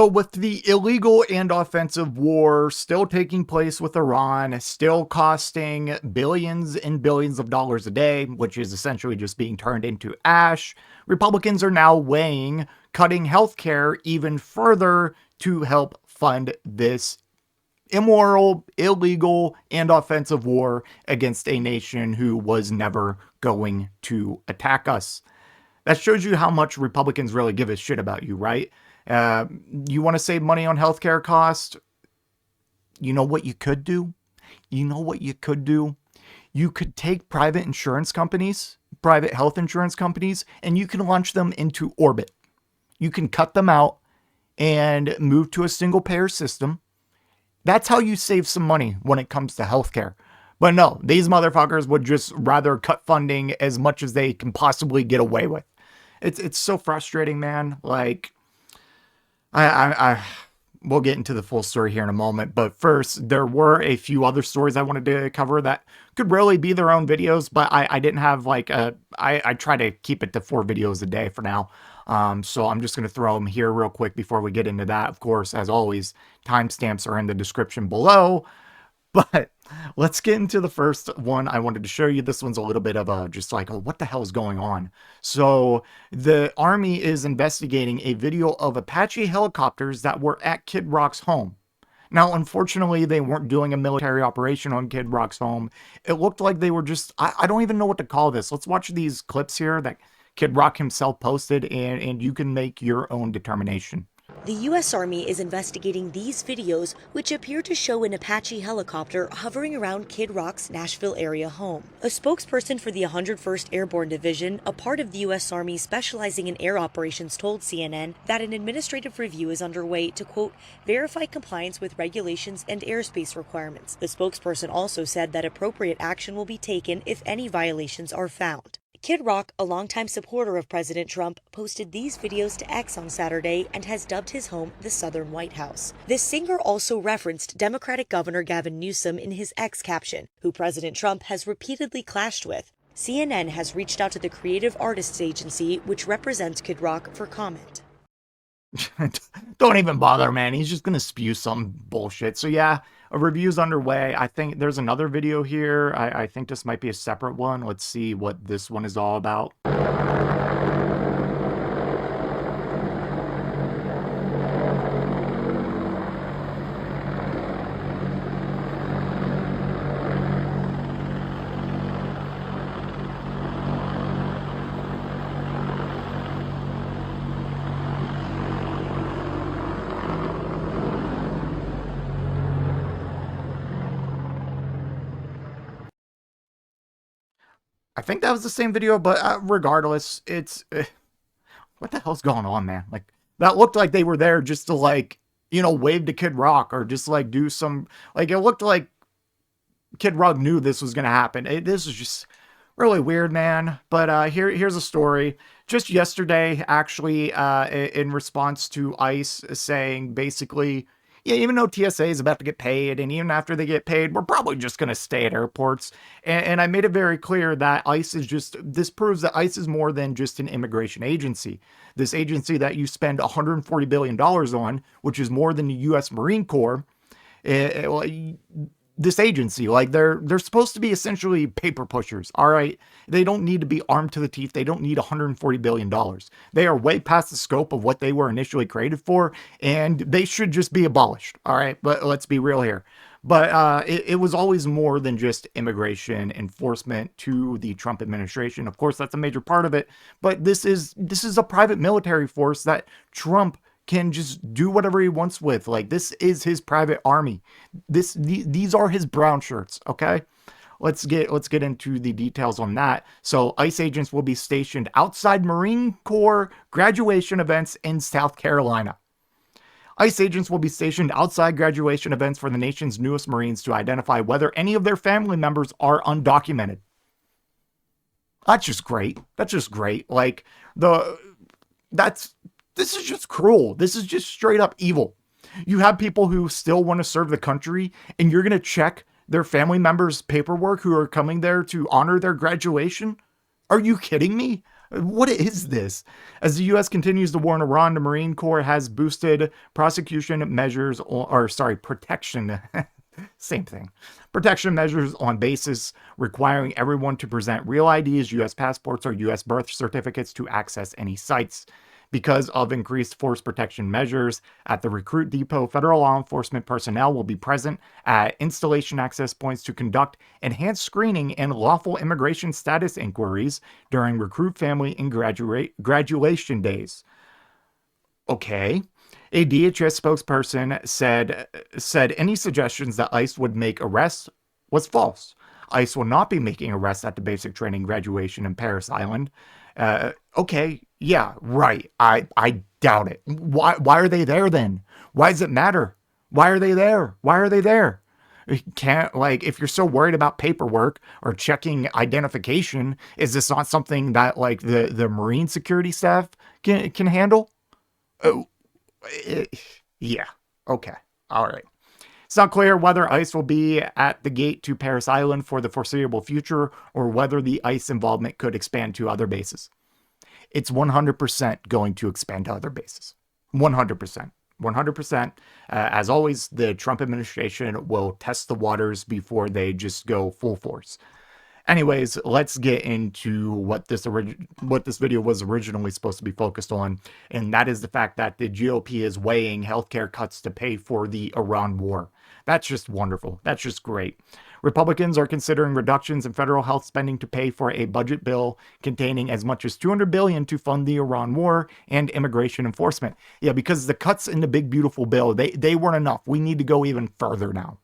But with the illegal and offensive war still taking place with Iran, still costing billions and billions of dollars a day, which is essentially just being turned into ash, Republicans are now weighing cutting healthcare even further to help fund this immoral, illegal, and offensive war against a nation who was never going to attack us. That shows you how much Republicans really give a shit about you, right? You want to save money on healthcare costs? You know what you could do? You know what you could do? You could take private insurance companies, private health insurance companies, and you can launch them into orbit. You can cut them out and move to a single payer system. That's how you save some money when it comes to healthcare. But no, these motherfuckers would just rather cut funding as much as they can possibly get away with. It's so frustrating, man. Like, we'll get into the full story here in a moment. But first, there were a few other stories I wanted to cover that could really be their own videos, but I didn't have I try to keep it to 4 videos a day for now. So I'm just going to throw them here real quick before we get into that. Of course, as always, timestamps are in the description below. But let's get into the first one I wanted to show you. This one's a little bit of a just like, oh, what the hell is going on? So the Army is investigating a video of Apache helicopters that were at Kid Rock's home. Now, unfortunately, they weren't doing a military operation on Kid Rock's home. It looked like they were just, I don't even know what to call this. Let's watch these clips here that Kid Rock himself posted, and you can make your own determination. The U.S. Army is investigating these videos, which appear to show an Apache helicopter hovering around Kid Rock's Nashville area home. A spokesperson for the 101st Airborne Division, a part of the U.S. Army specializing in air operations, told CNN that an administrative review is underway to, quote, verify compliance with regulations and airspace requirements. The spokesperson also said that appropriate action will be taken if any violations are found. Kid Rock, a longtime supporter of President Trump, posted these videos to X on Saturday and has dubbed his home the Southern White House. This singer also referenced Democratic Governor Gavin Newsom in his X caption, who President Trump has repeatedly clashed with. CNN has reached out to the Creative Artists Agency, which represents Kid Rock, for comment. Don't even bother, man. He's just going to spew some bullshit. So yeah, a review's underway. I think there's another video here. I think this might be a separate one. Let's see what this one is all about. I think that was the same video, but regardless, it's what the hell's going on, man? Like, that looked like they were there just to, like, you know, wave to Kid Rock or just like do some, like, it looked like Kid Rock knew this was gonna happen. This is just really weird, man. But here's a story. Just yesterday, actually, in response to ICE saying basically, yeah, even though TSA is about to get paid, and even after they get paid, we're probably just going to stay at airports. And I made it very clear that ICE is just, this proves that ICE is more than just an immigration agency. This agency that you spend $140 billion on, which is more than the U.S. Marine Corps, this agency, like they're supposed to be essentially paper pushers. All right. They don't need to be armed to the teeth. They don't need $140 billion. They are way past the scope of what they were initially created for, and they should just be abolished. All right. But let's be real here. But it was always more than just immigration enforcement to the Trump administration. Of course, that's a major part of it. But this is a private military force that Trump can just do whatever he wants with. Like, this is his private army. These are his brown shirts. Okay, let's get into the details on that. So ICE agents will be stationed outside Marine Corps graduation events in South Carolina. ICE agents will be stationed outside graduation events for the nation's newest Marines to identify whether any of their family members are undocumented. That's just great. That's just great. Like, this is just cruel. This is just straight up evil. You have people who still want to serve the country, and you're going to check their family members' paperwork who are coming there to honor their graduation? Are you kidding me? What is this? As the U.S. continues the war in Iran, the Marine Corps has boosted protection, same thing, protection measures on bases, requiring everyone to present real IDs, U.S. passports, or U.S. birth certificates to access any sites. Because of increased force protection measures at the recruit depot, federal law enforcement personnel will be present at installation access points to conduct enhanced screening and lawful immigration status inquiries during recruit family and graduation days. Okay. A DHS spokesperson said any suggestions that ICE would make arrests was false. ICE will not be making arrests at the basic training graduation in Parris Island. Okay, yeah, right. I doubt it. Why are they there then? Why does it matter? Why are they there? Why are they there? You can't, like, if you're so worried about paperwork or checking identification, is this not something that, like, the Marine security staff can handle? Oh, yeah. Okay. All right. It's not clear whether ICE will be at the gate to Parris Island for the foreseeable future or whether the ICE involvement could expand to other bases. It's 100% going to expand to other bases. 100%. 100%. As always, the Trump administration will test the waters before they just go full force. Anyways, let's get into what this video was originally supposed to be focused on, and that is the fact that the GOP is weighing healthcare cuts to pay for the Iran war. That's just wonderful. That's just great. Republicans are considering reductions in federal health spending to pay for a budget bill containing as much as $200 billion to fund the Iran war and immigration enforcement. Yeah, because the cuts in the big beautiful bill, they weren't enough. We need to go even further now.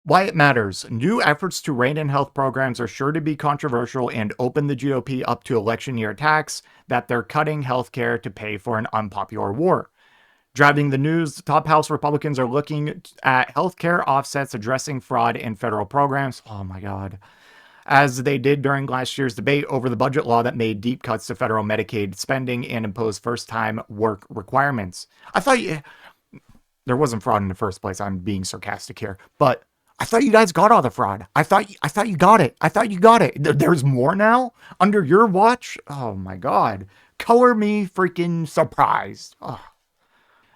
Why it matters. New efforts to rein in health programs are sure to be controversial and open the GOP up to election year attacks that they're cutting healthcare to pay for an unpopular war. Driving the news, top House Republicans are looking at healthcare offsets addressing fraud in federal programs. Oh my God. As they did during last year's debate over the budget law that made deep cuts to federal Medicaid spending and imposed first-time work requirements. I thought there wasn't fraud in the first place. I'm being sarcastic here, but I thought you guys got all the fraud. I thought you got it. I thought you got it. There's more now under your watch. Oh my God. Color me freaking surprised. Oh.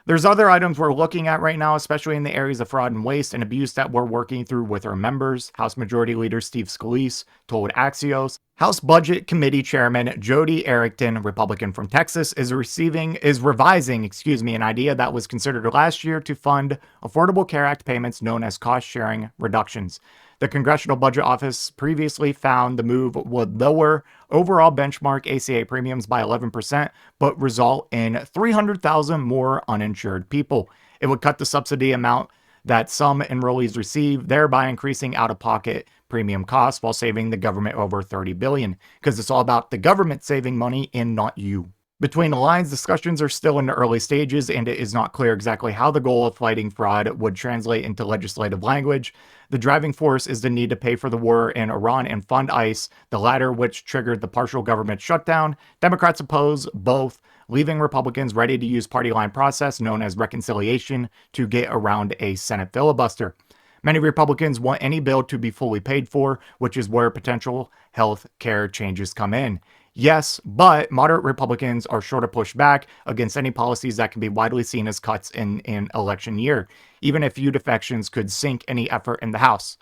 There's other items we're looking at right now, especially in the areas of fraud and waste and abuse that we're working through with our members. House Majority Leader Steve Scalise told Axios. House Budget Committee Chairman Jody Erickson, Republican from Texas, is revising an idea that was considered last year to fund Affordable Care Act payments known as cost-sharing reductions. The Congressional Budget Office previously found the move would lower overall benchmark ACA premiums by 11%, but result in 300,000 more uninsured people. It would cut the subsidy amount that some enrollees receive, thereby increasing out-of-pocket premium costs while saving the government over $30 billion, because it's all about the government saving money and not you. Between the lines, discussions are still in the early stages, and it is not clear exactly how the goal of fighting fraud would translate into legislative language. The driving force is the need to pay for the war in Iran and fund ICE, the latter which triggered the partial government shutdown. Democrats oppose both, leaving Republicans ready to use party line process known as reconciliation to get around a Senate filibuster. Many Republicans want any bill to be fully paid for, which is where potential health care changes come in. Yes, but moderate Republicans are sure to push back against any policies that can be widely seen as cuts in an election year, even if few defections could sink any effort in the House.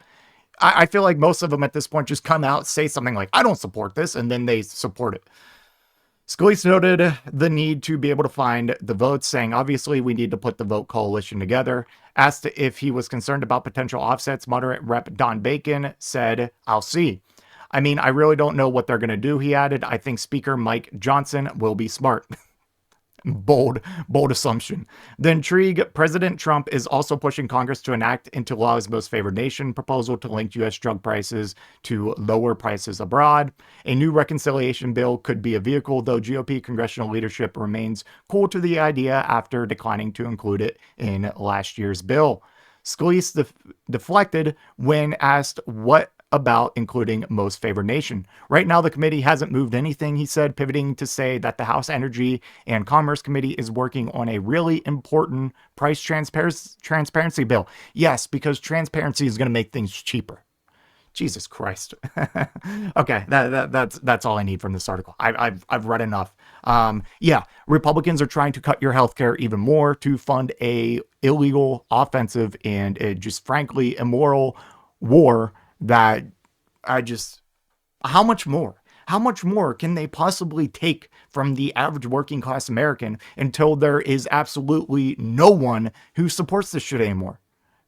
I feel like most of them at this point just come out, say something like, I don't support this, and then they support it. Scalise noted the need to be able to find the votes, saying, obviously, we need to put the vote coalition together. Asked if he was concerned about potential offsets, moderate Rep. Don Bacon said, I'll see. I mean, I really don't know what they're going to do, he added. I think Speaker Mike Johnson will be smart. Bold assumption. The intrigue, President Trump is also pushing Congress to enact into law his most favored nation proposal to link U.S. drug prices to lower prices abroad. A new reconciliation bill could be a vehicle, though GOP congressional leadership remains cool to the idea after declining to include it in last year's bill. Scalise deflected when asked what about including most favored nation. Right now, the committee hasn't moved anything, he said, pivoting to say that the House Energy and Commerce Committee is working on a really important price transparency bill. Yes, because transparency is going to make things cheaper. Jesus Christ. Okay, that's all I need from this article. I've read enough. Yeah, Republicans are trying to cut your health care even more to fund a illegal, offensive, and just frankly immoral war that I just. How much more? How much more can they possibly take from the average working class American until there is absolutely no one who supports this shit anymore?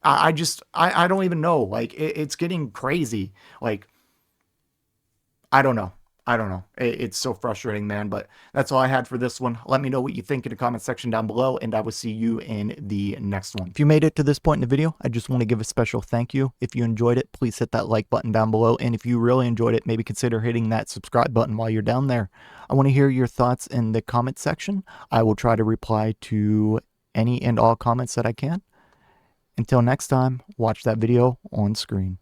I don't even know. Like, it's getting crazy. Like, I don't know. I don't know. It's so frustrating, man. But that's all I had for this one. Let me know what you think in the comment section down below, and I will see you in the next one. If you made it to this point in the video, I just want to give a special thank you. If you enjoyed it, please hit that like button down below. And if you really enjoyed it, maybe consider hitting that subscribe button while you're down there. I want to hear your thoughts in the comment section. I will try to reply to any and all comments that I can. Until next time, watch that video on screen.